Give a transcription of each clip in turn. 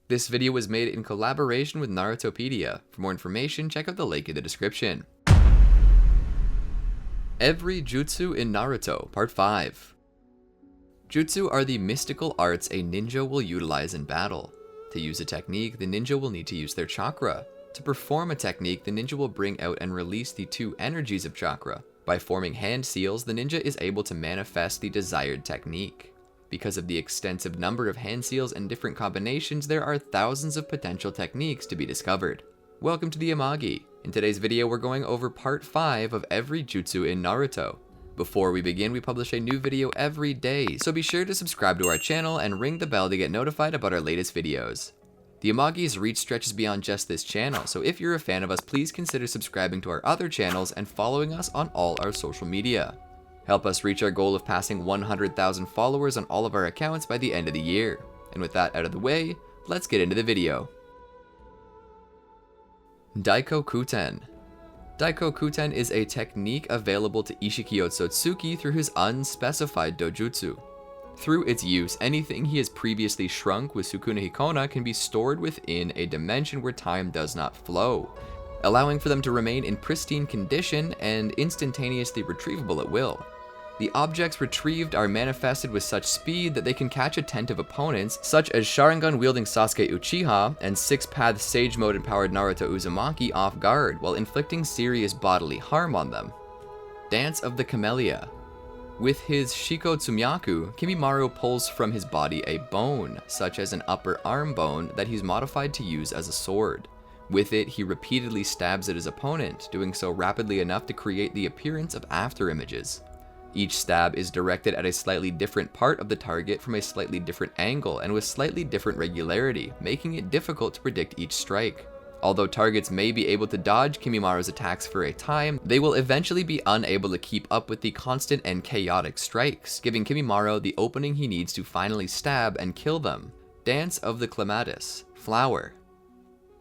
This video was made in collaboration with Narutopedia. For more information, check out the link in the description. Every Jutsu in Naruto, Part 5. Jutsu are the mystical arts a ninja will utilize in battle. To use a technique, the ninja will need to use their chakra. To perform a technique, the ninja will bring out and release the two energies of chakra. By forming hand seals, the ninja is able to manifest the desired technique. Because of the extensive number of hand seals and different combinations, there are thousands of potential techniques to be discovered. Welcome to the Amagi. In today's video, we're going over part 5 of every jutsu in Naruto. Before we begin, we publish a new video every day, so be sure to subscribe to our channel and ring the bell to get notified about our latest videos. The Amagi's reach stretches beyond just this channel, so if you're a fan of us, please consider subscribing to our other channels and following us on all our social media. Help us reach our goal of passing 100,000 followers on all of our accounts by the end of the year. And with that out of the way, let's get into the video. Daikokuten. Daikokuten is a technique available to Ishiki Otsutsuki through his unspecified dojutsu. Through its use, anything he has previously shrunk with Sukuna Hikona can be stored within a dimension where time does not flow, allowing for them to remain in pristine condition and instantaneously retrievable at will. The objects retrieved are manifested with such speed that they can catch attentive opponents, such as Sharingan-wielding Sasuke Uchiha and 6-path Sage Mode empowered Naruto Uzumaki off guard, while inflicting serious bodily harm on them. Dance of the Camellia. With his Shiko Tsumaku, Kimimaro pulls from his body a bone, such as an upper arm bone that he's modified to use as a sword. With it, he repeatedly stabs at his opponent, doing so rapidly enough to create the appearance of afterimages. Each stab is directed at a slightly different part of the target from a slightly different angle and with slightly different regularity, making it difficult to predict each strike. Although targets may be able to dodge Kimimaro's attacks for a time, they will eventually be unable to keep up with the constant and chaotic strikes, giving Kimimaro the opening he needs to finally stab and kill them. Dance of the Clematis. Flower.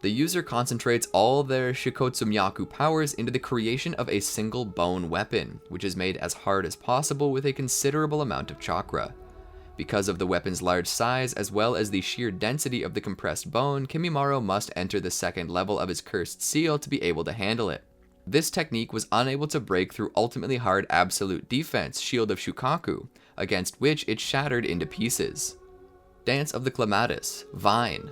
The user concentrates all their Shikotsumyaku powers into the creation of a single bone weapon, which is made as hard as possible with a considerable amount of chakra. Because of the weapon's large size, as well as the sheer density of the compressed bone, Kimimaro must enter the second level of his cursed seal to be able to handle it. This technique was unable to break through ultimately hard absolute defense, Shield of Shukaku, against which it shattered into pieces. Dance of the Clematis. Vine.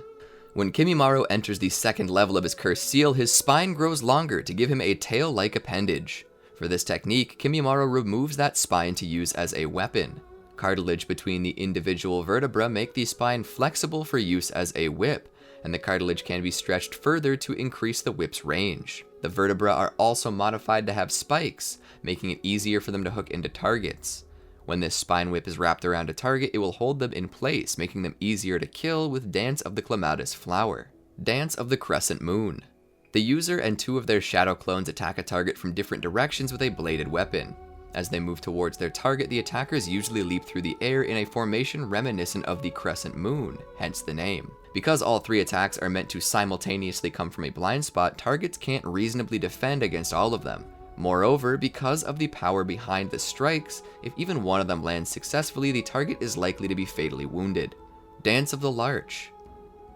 When Kimimaro enters the second level of his cursed seal, his spine grows longer to give him a tail-like appendage. For this technique, Kimimaro removes that spine to use as a weapon. Cartilage between the individual vertebrae make the spine flexible for use as a whip, and the cartilage can be stretched further to increase the whip's range. The vertebrae are also modified to have spikes, making it easier for them to hook into targets. When this spine whip is wrapped around a target, it will hold them in place, making them easier to kill with Dance of the Clematis Flower. Dance of the Crescent Moon. The user and 2 of their shadow clones attack a target from different directions with a bladed weapon. As they move towards their target, the attackers usually leap through the air in a formation reminiscent of the crescent moon, hence the name. Because all 3 attacks are meant to simultaneously come from a blind spot, targets can't reasonably defend against all of them. Moreover, because of the power behind the strikes, if even one of them lands successfully, the target is likely to be fatally wounded. Dance of the Larch.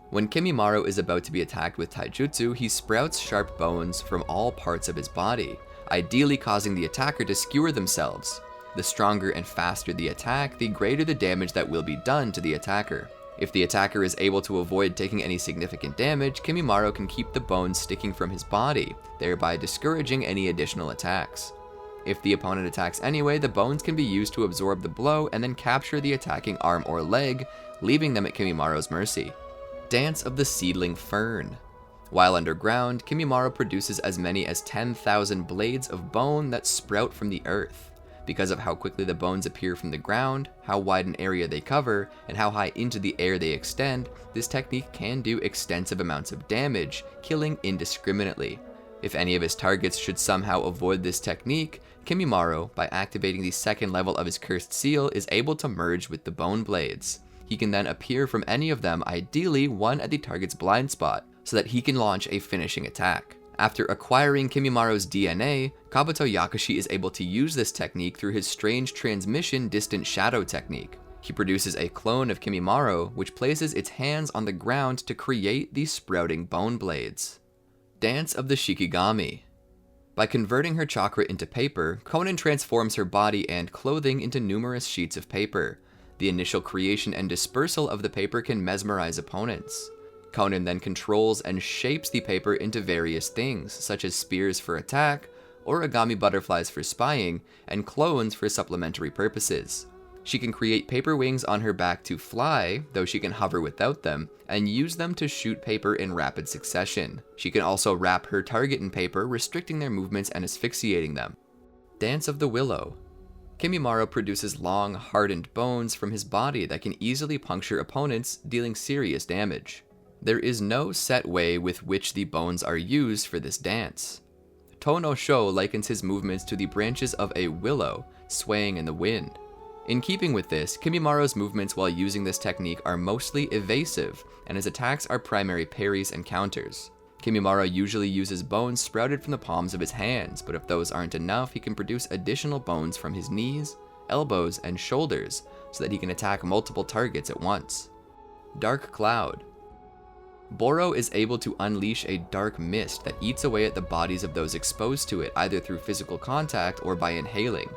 When Kimimaro is about to be attacked with taijutsu, he sprouts sharp bones from all parts of his body, ideally causing the attacker to skewer themselves. The stronger and faster the attack, the greater the damage that will be done to the attacker. If the attacker is able to avoid taking any significant damage, Kimimaro can keep the bones sticking from his body, thereby discouraging any additional attacks. If the opponent attacks anyway, the bones can be used to absorb the blow and then capture the attacking arm or leg, leaving them at Kimimaro's mercy. Dance of the Seedling Fern. While underground, Kimimaro produces as many as 10,000 blades of bone that sprout from the earth. Because of how quickly the bones appear from the ground, how wide an area they cover, and how high into the air they extend, this technique can do extensive amounts of damage, killing indiscriminately. If any of his targets should somehow avoid this technique, Kimimaro, by activating the second level of his cursed seal, is able to merge with the bone blades. He can then appear from any of them, ideally one at the target's blind spot, so that he can launch a finishing attack. After acquiring Kimimaro's DNA, Kabuto Yakushi is able to use this technique through his strange transmission distant shadow technique. He produces a clone of Kimimaro, which places its hands on the ground to create these sprouting bone blades. Dance of the Shikigami. By converting her chakra into paper, Konan transforms her body and clothing into numerous sheets of paper. The initial creation and dispersal of the paper can mesmerize opponents. Konan then controls and shapes the paper into various things, such as spears for attack, origami butterflies for spying, and clones for supplementary purposes. She can create paper wings on her back to fly, though she can hover without them, and use them to shoot paper in rapid succession. She can also wrap her target in paper, restricting their movements and asphyxiating them. Dance of the Willow. Kimimaro produces long, hardened bones from his body that can easily puncture opponents, dealing serious damage. There is no set way with which the bones are used for this dance. Tono Sho likens his movements to the branches of a willow, swaying in the wind. In keeping with this, Kimimaro's movements while using this technique are mostly evasive, and his attacks are primary parries and counters. Kimimaro usually uses bones sprouted from the palms of his hands, but if those aren't enough, he can produce additional bones from his knees, elbows, and shoulders, so that he can attack multiple targets at once. Dark Cloud. Boro is able to unleash a dark mist that eats away at the bodies of those exposed to it, either through physical contact or by inhaling,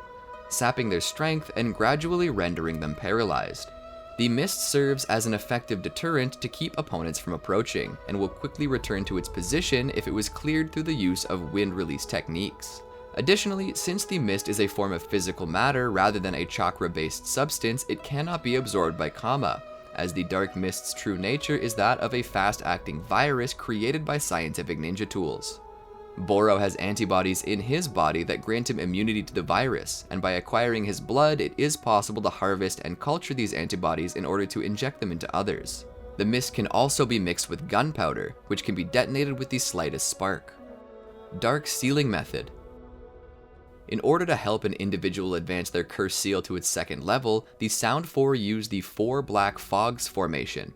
sapping their strength and gradually rendering them paralyzed. The mist serves as an effective deterrent to keep opponents from approaching, and will quickly return to its position if it was cleared through the use of wind release techniques. Additionally, since the mist is a form of physical matter rather than a chakra-based substance, it cannot be absorbed by Kama, as the dark mist's true nature is that of a fast-acting virus created by scientific ninja tools. Boro has antibodies in his body that grant him immunity to the virus, and by acquiring his blood, it is possible to harvest and culture these antibodies in order to inject them into others. The mist can also be mixed with gunpowder, which can be detonated with the slightest spark. Dark Sealing Method. In order to help an individual advance their curse seal to its second level, the Sound Four use the Four Black Fogs formation.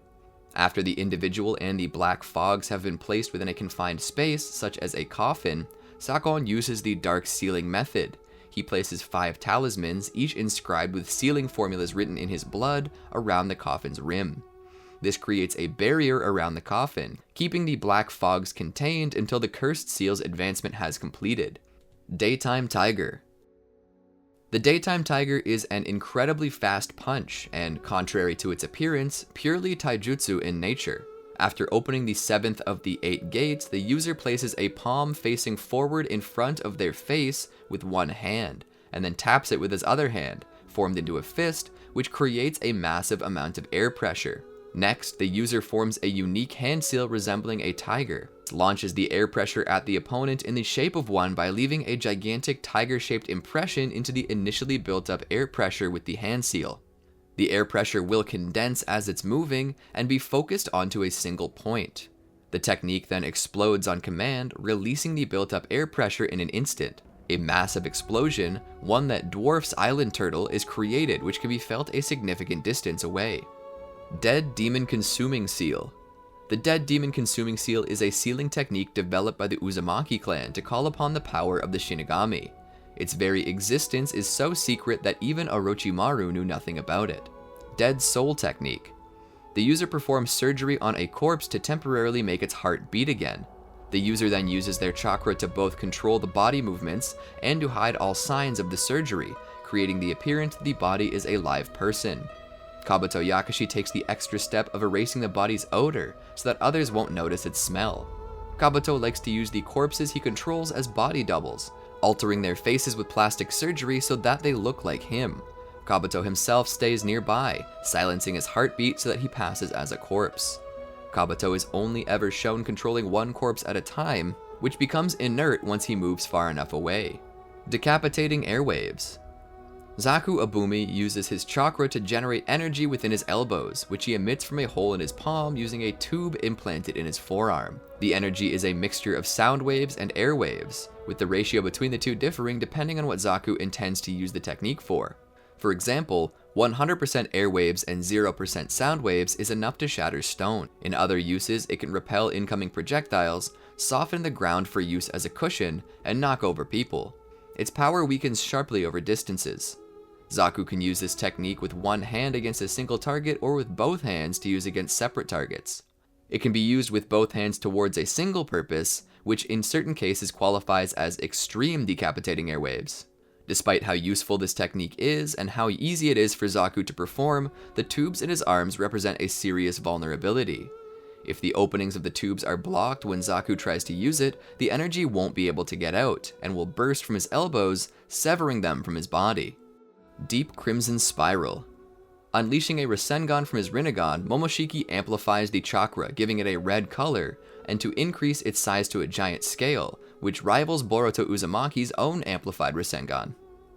After the individual and the black fogs have been placed within a confined space, such as a coffin, Sakon uses the Dark Sealing method. He places 5 talismans, each inscribed with sealing formulas written in his blood, around the coffin's rim. This creates a barrier around the coffin, keeping the black fogs contained until the cursed seal's advancement has completed. Daytime Tiger. The Daytime Tiger is an incredibly fast punch, and contrary to its appearance, purely taijutsu in nature. After opening the 7th of the 8 gates, the user places a palm facing forward in front of their face with one hand, and then taps it with his other hand, formed into a fist, which creates a massive amount of air pressure. Next, the user forms a unique hand seal resembling a tiger, launches the air pressure at the opponent in the shape of one by leaving a gigantic tiger-shaped impression into the initially built-up air pressure with the hand seal. The air pressure will condense as it's moving and be focused onto a single point. The technique then explodes on command, releasing the built-up air pressure in an instant. A massive explosion, one that dwarfs Island Turtle, is created, which can be felt a significant distance away. Dead Demon Consuming Seal. The Dead Demon Consuming Seal is a sealing technique developed by the Uzumaki clan to call upon the power of the Shinigami. Its very existence is so secret that even Orochimaru knew nothing about it. Dead Soul Technique. The user performs surgery on a corpse to temporarily make its heart beat again. The user then uses their chakra to both control the body movements and to hide all signs of the surgery, creating the appearance that the body is a live person. Kabuto Yakashi takes the extra step of erasing the body's odor so that others won't notice its smell. Kabuto likes to use the corpses he controls as body doubles, altering their faces with plastic surgery so that they look like him. Kabuto himself stays nearby, silencing his heartbeat so that he passes as a corpse. Kabuto is only ever shown controlling one corpse at a time, which becomes inert once he moves far enough away. Decapitating Airwaves. Zaku Abumi uses his chakra to generate energy within his elbows, which he emits from a hole in his palm using a tube implanted in his forearm. The energy is a mixture of sound waves and air waves, with the ratio between the two differing depending on what Zaku intends to use the technique for. For example, 100% air waves and 0% sound waves is enough to shatter stone. In other uses, it can repel incoming projectiles, soften the ground for use as a cushion, and knock over people. Its power weakens sharply over distances. Zaku can use this technique with one hand against a single target or with both hands to use against separate targets. It can be used with both hands towards a single purpose, which in certain cases qualifies as extreme decapitating airwaves. Despite how useful this technique is and how easy it is for Zaku to perform, the tubes in his arms represent a serious vulnerability. If the openings of the tubes are blocked when Zaku tries to use it, the energy won't be able to get out and will burst from his elbows, severing them from his body. Deep Crimson Spiral. Unleashing a Rasengan from his Rinnegan, Momoshiki amplifies the chakra, giving it a red color, and to increase its size to a giant scale, which rivals Boruto Uzumaki's own amplified Rasengan.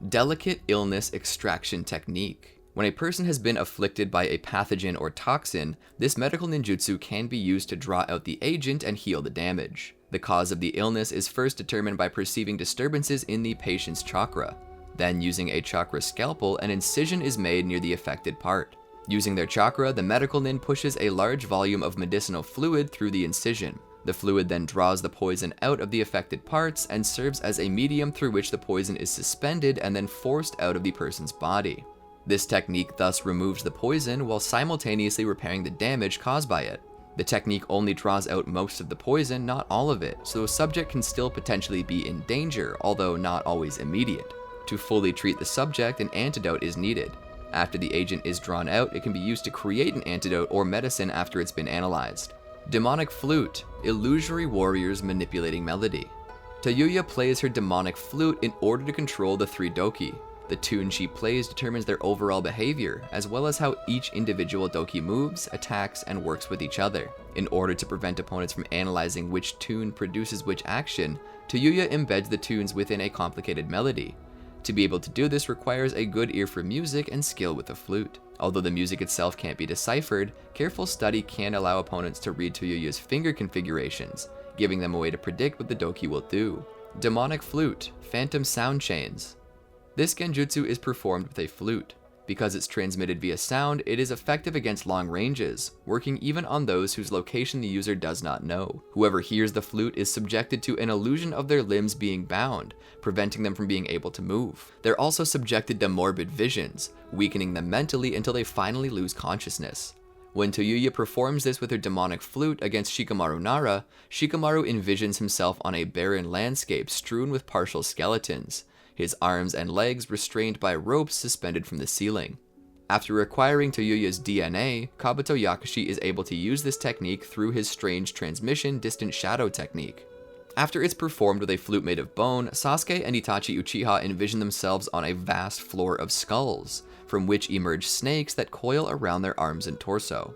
Delicate Illness Extraction Technique. When a person has been afflicted by a pathogen or toxin, this medical ninjutsu can be used to draw out the agent and heal the damage. The cause of the illness is first determined by perceiving disturbances in the patient's chakra. Then, using a chakra scalpel, an incision is made near the affected part. Using their chakra, the medical nin pushes a large volume of medicinal fluid through the incision. The fluid then draws the poison out of the affected parts and serves as a medium through which the poison is suspended and then forced out of the person's body. This technique thus removes the poison while simultaneously repairing the damage caused by it. The technique only draws out most of the poison, not all of it, so a subject can still potentially be in danger, although not always immediate. To fully treat the subject, an antidote is needed. After the agent is drawn out, it can be used to create an antidote or medicine after it's been analyzed. Demonic Flute, Illusionary Warriors Manipulating Melody. Tayuya plays her demonic flute in order to control the three Doki. The tune she plays determines their overall behavior, as well as how each individual Doki moves, attacks, and works with each other. In order to prevent opponents from analyzing which tune produces which action, Tayuya embeds the tunes within a complicated melody. To be able to do this requires a good ear for music and skill with the flute. Although the music itself can't be deciphered, careful study can allow opponents to read Tayuya's finger configurations, giving them a way to predict what the Doki will do. Demonic Flute, Phantom Sound Chains. This genjutsu is performed with a flute. Because it's transmitted via sound, it is effective against long ranges, working even on those whose location the user does not know. Whoever hears the flute is subjected to an illusion of their limbs being bound, preventing them from being able to move. They're also subjected to morbid visions, weakening them mentally until they finally lose consciousness. When Tayuya performs this with her demonic flute against Shikamaru Nara, Shikamaru envisions himself on a barren landscape strewn with partial skeletons, his arms and legs restrained by ropes suspended from the ceiling. After acquiring Tayuya's DNA, Kabuto Yakushi is able to use this technique through his strange transmission distant shadow technique. After it's performed with a flute made of bone, Sasuke and Itachi Uchiha envision themselves on a vast floor of skulls, from which emerge snakes that coil around their arms and torso.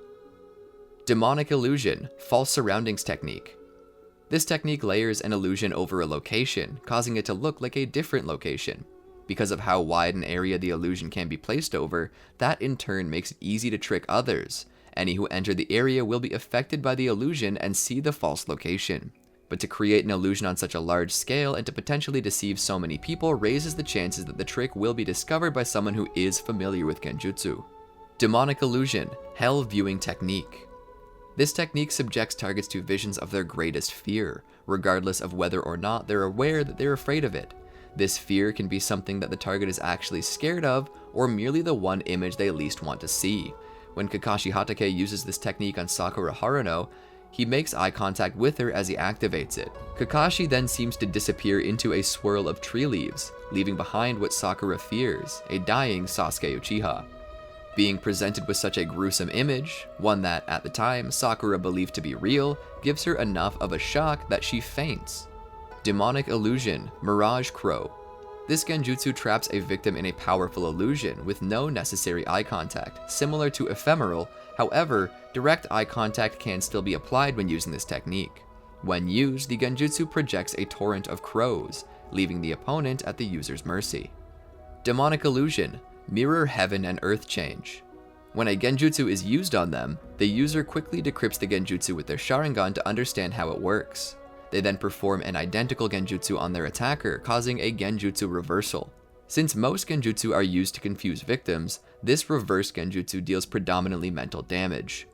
Demonic Illusion, False Surroundings Technique. This technique layers an illusion over a location, causing it to look like a different location. Because of how wide an area the illusion can be placed over, that in turn makes it easy to trick others. Any who enter the area will be affected by the illusion and see the false location. But to create an illusion on such a large scale and to potentially deceive so many people raises the chances that the trick will be discovered by someone who is familiar with genjutsu. Demonic Illusion, Hell Viewing Technique. This technique subjects targets to visions of their greatest fear, regardless of whether or not they're aware that they're afraid of it. This fear can be something that the target is actually scared of, or merely the one image they least want to see. When Kakashi Hatake uses this technique on Sakura Haruno, he makes eye contact with her as he activates it. Kakashi then seems to disappear into a swirl of tree leaves, leaving behind what Sakura fears, a dying Sasuke Uchiha. Being presented with such a gruesome image, one that, at the time, Sakura believed to be real, gives her enough of a shock that she faints. Demonic Illusion, Mirage Crow. This genjutsu traps a victim in a powerful illusion with no necessary eye contact, similar to Ephemeral. However, direct eye contact can still be applied when using this technique. When used, the genjutsu projects a torrent of crows, leaving the opponent at the user's mercy. Demonic Illusion, Mirror Heaven and Earth Change. When a genjutsu is used on them, the user quickly decrypts the genjutsu with their Sharingan to understand how it works. They then perform an identical genjutsu on their attacker, causing a genjutsu reversal. Since most genjutsu are used to confuse victims, this reverse genjutsu deals predominantly mental damage.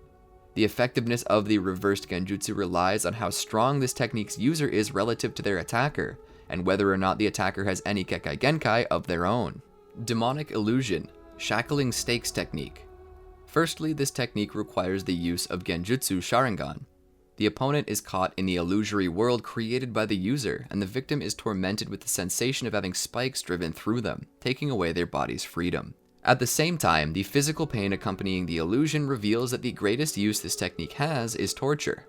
The effectiveness of the reversed genjutsu relies on how strong this technique's user is relative to their attacker, and whether or not the attacker has any Kekai Genkai of their own. Demonic Illusion, Shackling Stakes Technique. Firstly, this technique requires the use of Genjutsu Sharingan. The opponent is caught in the illusory world created by the user, and the victim is tormented with the sensation of having spikes driven through them, taking away their body's freedom. At the same time, the physical pain accompanying the illusion reveals that the greatest use this technique has is torture.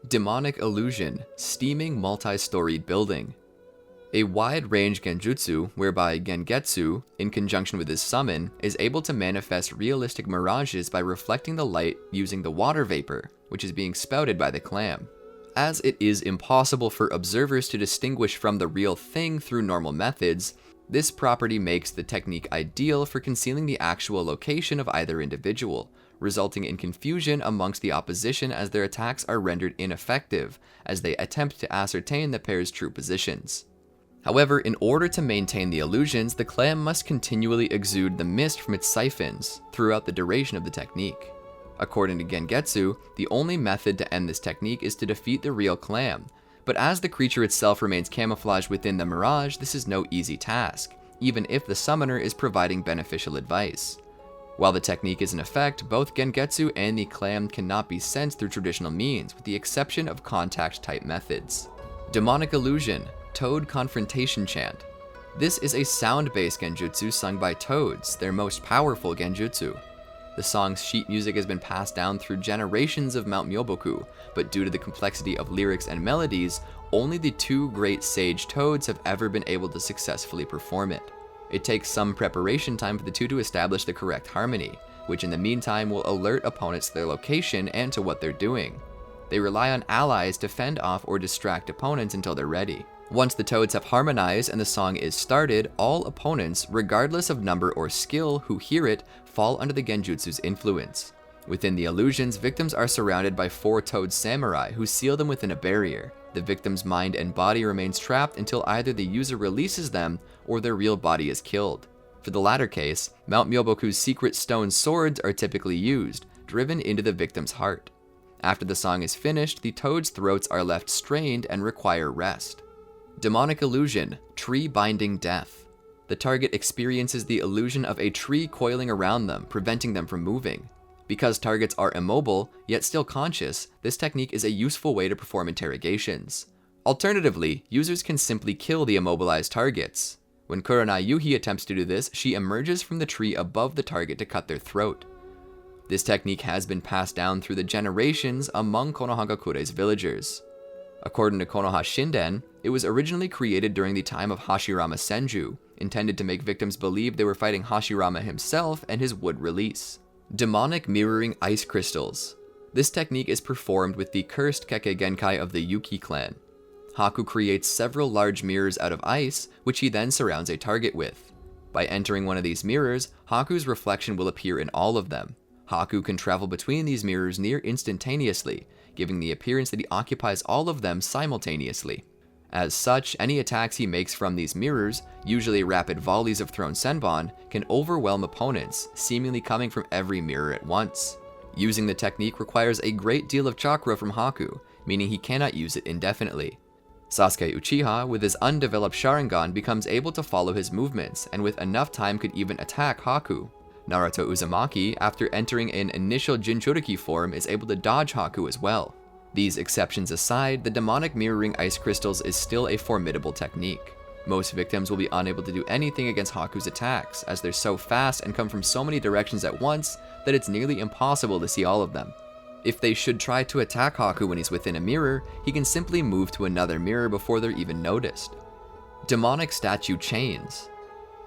Demonic Illusion, Steaming Multistoried Building. A wide-range genjutsu whereby Gengetsu, in conjunction with his summon, is able to manifest realistic mirages by reflecting the light using the water vapor, which is being spouted by the clam. As it is impossible for observers to distinguish from the real thing through normal methods, this property makes the technique ideal for concealing the actual location of either individual, resulting in confusion amongst the opposition as their attacks are rendered ineffective as they attempt to ascertain the pair's true positions. However, in order to maintain the illusions, the clam must continually exude the mist from its siphons throughout the duration of the technique. According to Gengetsu, the only method to end this technique is to defeat the real clam, but as the creature itself remains camouflaged within the Mirage, this is no easy task, even if the summoner is providing beneficial advice. While the technique is in effect, both Gengetsu and the clam cannot be sensed through traditional means, with the exception of contact-type methods. Demonic Illusion, Toad Confrontation Chant. This is a sound-based genjutsu sung by toads, their most powerful genjutsu. The song's sheet music has been passed down through generations of Mount Myoboku, but due to the complexity of lyrics and melodies, only the two great sage toads have ever been able to successfully perform it. It takes some preparation time for the two to establish the correct harmony, which in the meantime will alert opponents to their location and to what they're doing. They rely on allies to fend off or distract opponents until they're ready. Once the toads have harmonized and the song is started, all opponents, regardless of number or skill, who hear it, fall under the genjutsu's influence. Within the illusions, victims are surrounded by 4 toad samurai who seal them within a barrier. The victim's mind and body remains trapped until either the user releases them or their real body is killed. For the latter case, Mount Myoboku's secret stone swords are typically used, driven into the victim's heart. After the song is finished, the toads' throats are left strained and require rest. Demonic Illusion, Tree Binding Death. The target experiences the illusion of a tree coiling around them, preventing them from moving. Because targets are immobile, yet still conscious, this technique is a useful way to perform interrogations. Alternatively, users can simply kill the immobilized targets. When Kurenai Yuhi attempts to do this, she emerges from the tree above the target to cut their throat. This technique has been passed down through the generations among Konohagakure's villagers. According to Konoha Shinden, it was originally created during the time of Hashirama Senju, intended to make victims believe they were fighting Hashirama himself and his wood release. Demonic Mirroring Ice Crystals. This technique is performed with the cursed Kekkei Genkai of the Yuki clan. Haku creates several large mirrors out of ice, which he then surrounds a target with. By entering one of these mirrors, Haku's reflection will appear in all of them. Haku can travel between these mirrors near instantaneously, giving the appearance that he occupies all of them simultaneously. As such, any attacks he makes from these mirrors, usually rapid volleys of thrown senbon, can overwhelm opponents, seemingly coming from every mirror at once. Using the technique requires a great deal of chakra from Haku, meaning he cannot use it indefinitely. Sasuke Uchiha, with his undeveloped Sharingan, becomes able to follow his movements, and with enough time could even attack Haku. Naruto Uzumaki, after entering an initial Jinchuriki form, is able to dodge Haku as well. These exceptions aside, the demonic mirroring ice crystals is still a formidable technique. Most victims will be unable to do anything against Haku's attacks, as they're so fast and come from so many directions at once that it's nearly impossible to see all of them. If they should try to attack Haku when he's within a mirror, he can simply move to another mirror before they're even noticed. Demonic Statue Chains.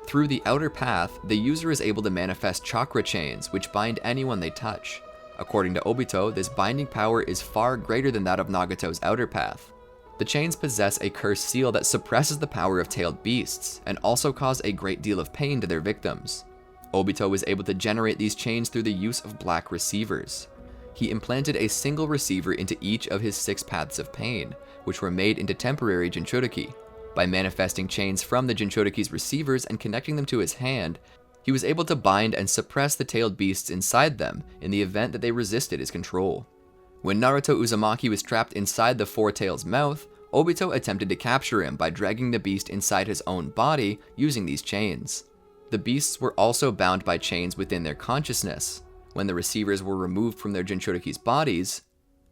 Through the outer path, the user is able to manifest chakra chains, which bind anyone they touch. According to Obito, this binding power is far greater than that of Nagato's outer path. The chains possess a cursed seal that suppresses the power of tailed beasts, and also cause a great deal of pain to their victims. Obito was able to generate these chains through the use of black receivers. He implanted a single receiver into each of his 6 paths of pain, which were made into temporary Jinchuriki. By manifesting chains from the Jinchuriki's receivers and connecting them to his hand, he was able to bind and suppress the tailed beasts inside them in the event that they resisted his control. When Naruto Uzumaki was trapped inside the Four Tails' mouth, Obito attempted to capture him by dragging the beast inside his own body using these chains. The beasts were also bound by chains within their consciousness. When the receivers were removed from their Jinchuriki's bodies,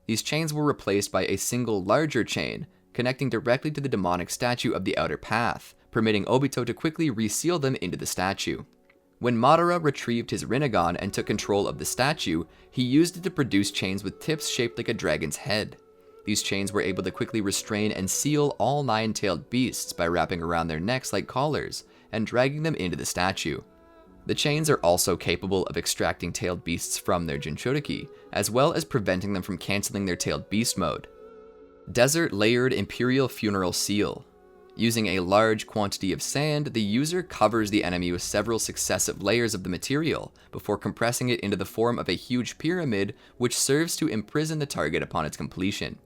these chains were replaced by a single larger chain, connecting directly to the demonic statue of the Outer Path, permitting Obito to quickly reseal them into the statue. When Madara retrieved his Rinnegan and took control of the statue, he used it to produce chains with tips shaped like a dragon's head. These chains were able to quickly restrain and seal all 9-tailed beasts by wrapping around their necks like collars and dragging them into the statue. The chains are also capable of extracting tailed beasts from their Jinchuriki, as well as preventing them from canceling their tailed beast mode. Desert Layered Imperial Funeral Seal. Using a large quantity of sand, the user covers the enemy with several successive layers of the material, before compressing it into the form of a huge pyramid, which serves to imprison the target upon its completion.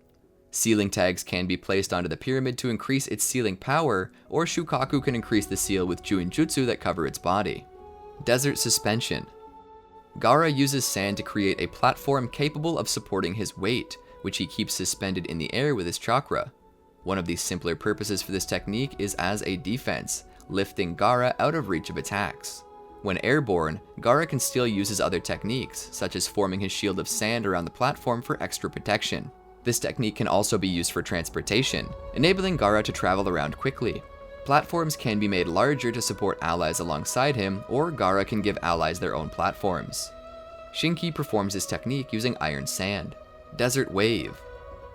Sealing tags can be placed onto the pyramid to increase its sealing power, or Shukaku can increase the seal with Juinjutsu that cover its body. Desert Suspension. Gaara uses sand to create a platform capable of supporting his weight, which he keeps suspended in the air with his chakra. One of the simpler purposes for this technique is as a defense, lifting Gaara out of reach of attacks. When airborne, Gaara can still use his other techniques, such as forming his shield of sand around the platform for extra protection. This technique can also be used for transportation, enabling Gaara to travel around quickly. Platforms can be made larger to support allies alongside him, or Gaara can give allies their own platforms. Shinki performs this technique using iron sand. Desert Wave.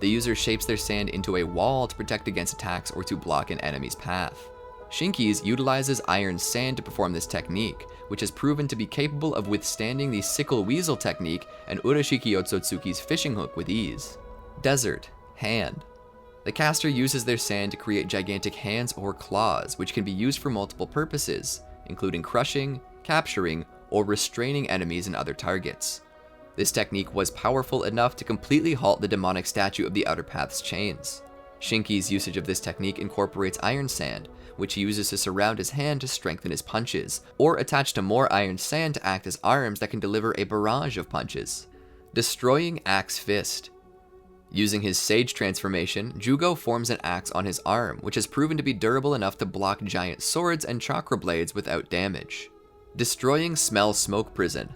The user shapes their sand into a wall to protect against attacks or to block an enemy's path. Shinki's utilizes iron sand to perform this technique, which has proven to be capable of withstanding the sickle weasel technique and Urashiki Otsutsuki's fishing hook with ease. Desert Hand. The caster uses their sand to create gigantic hands or claws, which can be used for multiple purposes, including crushing, capturing, or restraining enemies and other targets. This technique was powerful enough to completely halt the demonic statue of the Outer Path's chains. Shinki's usage of this technique incorporates iron sand, which he uses to surround his hand to strengthen his punches, or attach to more iron sand to act as arms that can deliver a barrage of punches. Destroying Axe Fist. Using his Sage transformation, Jugo forms an axe on his arm, which has proven to be durable enough to block giant swords and chakra blades without damage. Destroying Smell Smoke Prison.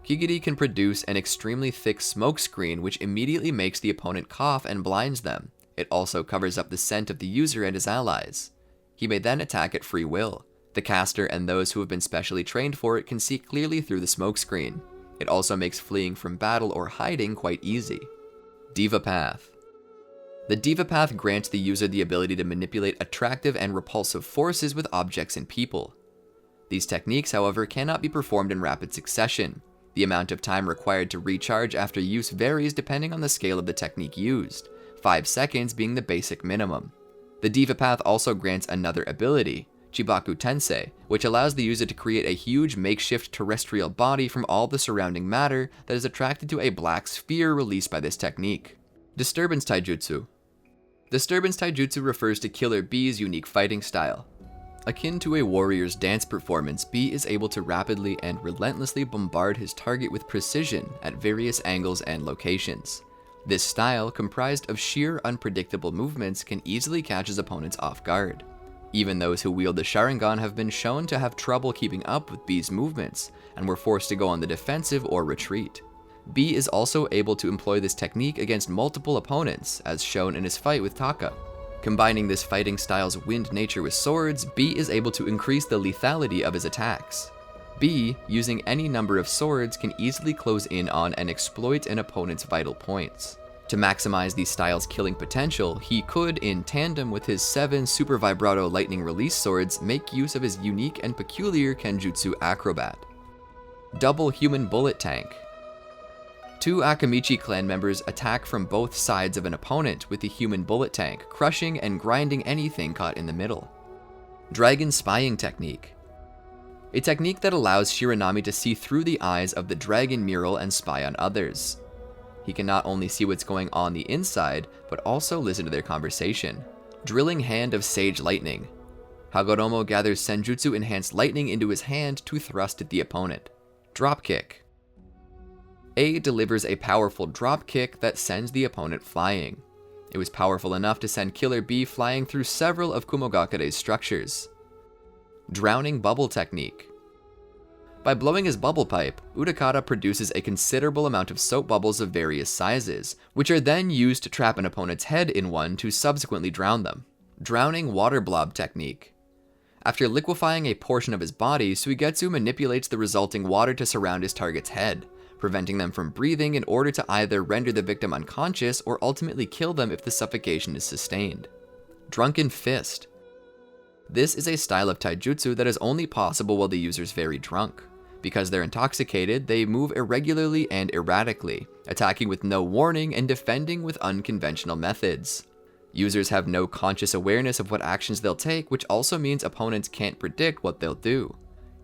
Kigiri can produce an extremely thick smoke screen which immediately makes the opponent cough and blinds them. It also covers up the scent of the user and his allies. He may then attack at free will. The caster and those who have been specially trained for it can see clearly through the smoke screen. It also makes fleeing from battle or hiding quite easy. Deva Path. The Deva Path grants the user the ability to manipulate attractive and repulsive forces with objects and people. These techniques, however, cannot be performed in rapid succession. The amount of time required to recharge after use varies depending on the scale of the technique used, 5 seconds being the basic minimum. The Deva Path also grants another ability, Chibaku Tensei, which allows the user to create a huge makeshift terrestrial body from all the surrounding matter that is attracted to a black sphere released by this technique. Disturbance Taijutsu. Disturbance Taijutsu refers to Killer Bee's unique fighting style. Akin to a warrior's dance performance, Bee is able to rapidly and relentlessly bombard his target with precision at various angles and locations. This style, comprised of sheer unpredictable movements, can easily catch his opponents off guard. Even those who wield the Sharingan have been shown to have trouble keeping up with Bee's movements, and were forced to go on the defensive or retreat. Bee is also able to employ this technique against multiple opponents, as shown in his fight with Taka. Combining this fighting style's wind nature with swords, Bee is able to increase the lethality of his attacks. Bee, using any number of swords, can easily close in on and exploit an opponent's vital points. To maximize the style's killing potential, he could, in tandem with his 7 Super Vibrato Lightning Release swords, make use of his unique and peculiar Kenjutsu Acrobat. Double Human Bullet Tank. 2 Akamichi clan members attack from both sides of an opponent with the Human Bullet Tank, crushing and grinding anything caught in the middle. Dragon Spying Technique. A technique that allows Shiranami to see through the eyes of the dragon mural and spy on others. He can not only see what's going on the inside, but also listen to their conversation. Drilling Hand of Sage Lightning. Hagoromo gathers Senjutsu Enhanced Lightning into his hand to thrust at the opponent. Dropkick. A delivers a powerful drop kick that sends the opponent flying. It was powerful enough to send Killer Bee flying through several of Kumogakure's structures. Drowning Bubble Technique. By blowing his bubble pipe, Utakata produces a considerable amount of soap bubbles of various sizes, which are then used to trap an opponent's head in one to subsequently drown them. Drowning water blob technique. After liquefying a portion of his body, Suigetsu manipulates the resulting water to surround his target's head, preventing them from breathing in order to either render the victim unconscious or ultimately kill them if the suffocation is sustained. Drunken Fist. This is a style of taijutsu that is only possible while the user is very drunk. Because they're intoxicated, they move irregularly and erratically, attacking with no warning and defending with unconventional methods. Users have no conscious awareness of what actions they'll take, which also means opponents can't predict what they'll do.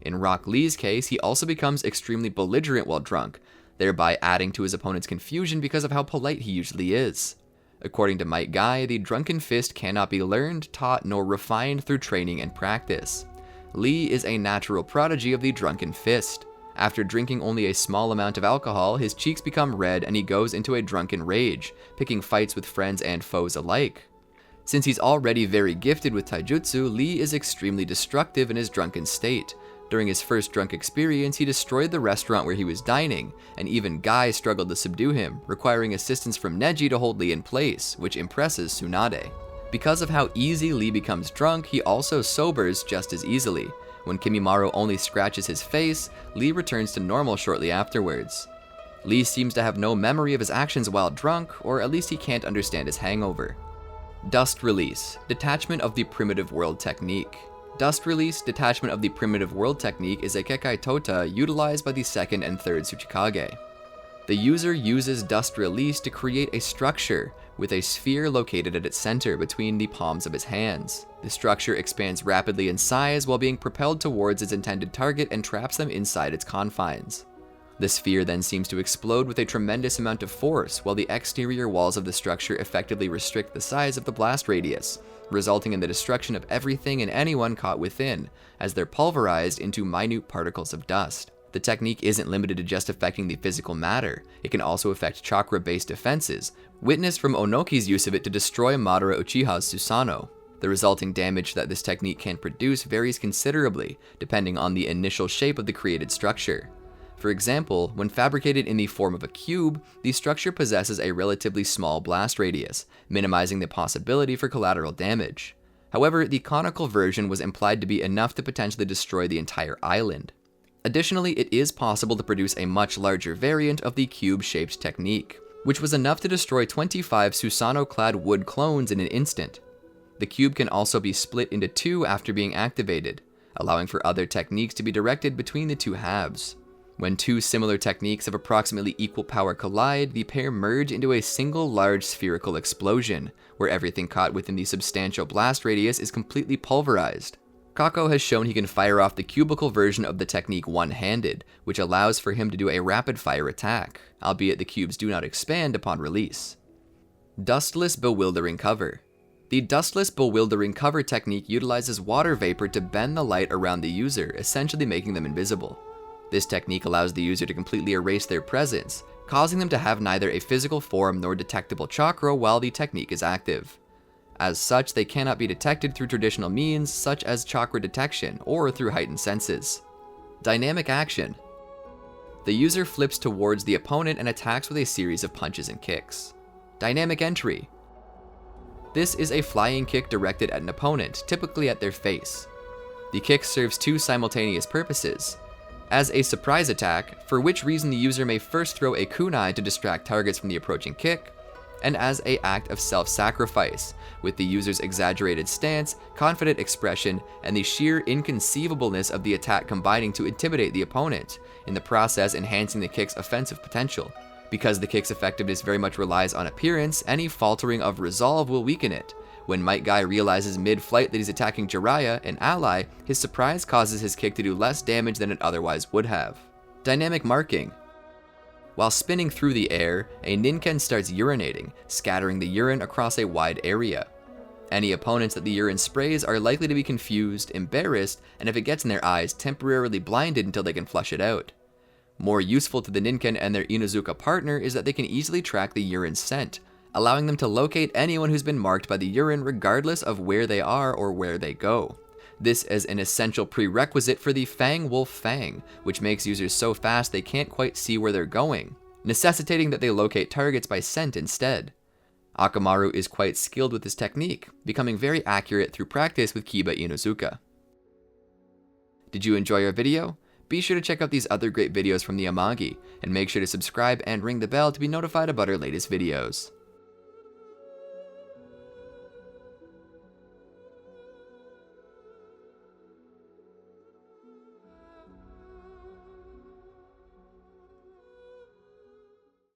In Rock Lee's case, he also becomes extremely belligerent while drunk, thereby adding to his opponent's confusion because of how polite he usually is. According to Might Guy, the Drunken Fist cannot be learned, taught, nor refined through training and practice. Lee is a natural prodigy of the Drunken Fist. After drinking only a small amount of alcohol, his cheeks become red and he goes into a drunken rage, picking fights with friends and foes alike. Since he's already very gifted with taijutsu, Lee is extremely destructive in his drunken state. During his first drunk experience, he destroyed the restaurant where he was dining, and even Guy struggled to subdue him, requiring assistance from Neji to hold Lee in place, which impresses Tsunade. Because of how easy Lee becomes drunk, he also sobers just as easily. When Kimimaro only scratches his face, Lee returns to normal shortly afterwards. Lee seems to have no memory of his actions while drunk, or at least he can't understand his hangover. Dust Release, Detachment of the Primitive World Technique. Dust Release, Detachment of the Primitive World Technique is a Kekai Tota utilized by the 2nd and 3rd Tsuchikage. The user uses Dust Release to create a structure with a sphere located at its center between the palms of his hands. The structure expands rapidly in size while being propelled towards its intended target and traps them inside its confines. The sphere then seems to explode with a tremendous amount of force, while the exterior walls of the structure effectively restrict the size of the blast radius, resulting in the destruction of everything and anyone caught within, as they're pulverized into minute particles of dust. The technique isn't limited to just affecting the physical matter, it can also affect chakra-based defenses, witnessed from Onoki's use of it to destroy Madara Uchiha's Susanoo. The resulting damage that this technique can produce varies considerably, depending on the initial shape of the created structure. For example, when fabricated in the form of a cube, the structure possesses a relatively small blast radius, minimizing the possibility for collateral damage. However, the conical version was implied to be enough to potentially destroy the entire island. Additionally, it is possible to produce a much larger variant of the cube-shaped technique, which was enough to destroy 25 Susanoo-clad wood clones in an instant. The cube can also be split into two after being activated, allowing for other techniques to be directed between the two halves. When two similar techniques of approximately equal power collide, the pair merge into a single large spherical explosion, where everything caught within the substantial blast radius is completely pulverized. Kako has shown he can fire off the cubical version of the technique one-handed, which allows for him to do a rapid-fire attack, albeit the cubes do not expand upon release. Dustless Bewildering Cover. The Dustless Bewildering Cover technique utilizes water vapor to bend the light around the user, essentially making them invisible. This technique allows the user to completely erase their presence, causing them to have neither a physical form nor detectable chakra while the technique is active. As such, they cannot be detected through traditional means such as chakra detection or through heightened senses. Dynamic Action. The user flips towards the opponent and attacks with a series of punches and kicks. Dynamic Entry. This is a flying kick directed at an opponent, typically at their face. The kick serves two simultaneous purposes. As a surprise attack, for which reason the user may first throw a kunai to distract targets from the approaching kick, and as an act of self-sacrifice, with the user's exaggerated stance, confident expression, and the sheer inconceivableness of the attack combining to intimidate the opponent, in the process enhancing the kick's offensive potential. Because the kick's effectiveness very much relies on appearance, any faltering of resolve will weaken it. When Might Guy realizes mid-flight that he's attacking Jiraiya, an ally, his surprise causes his kick to do less damage than it otherwise would have. Dynamic Marking. While spinning through the air, a Ninken starts urinating, scattering the urine across a wide area. Any opponents that the urine sprays are likely to be confused, embarrassed, and if it gets in their eyes, temporarily blinded until they can flush it out. More useful to the Ninken and their Inuzuka partner is that they can easily track the urine scent, allowing them to locate anyone who's been marked by the urine regardless of where they are or where they go. This is an essential prerequisite for the Fang Wolf Fang, which makes users so fast they can't quite see where they're going, necessitating that they locate targets by scent instead. Akamaru is quite skilled with this technique, becoming very accurate through practice with Kiba Inuzuka. Did you enjoy our video? Be sure to check out these other great videos from the Amagi, and make sure to subscribe and ring the bell to be notified about our latest videos.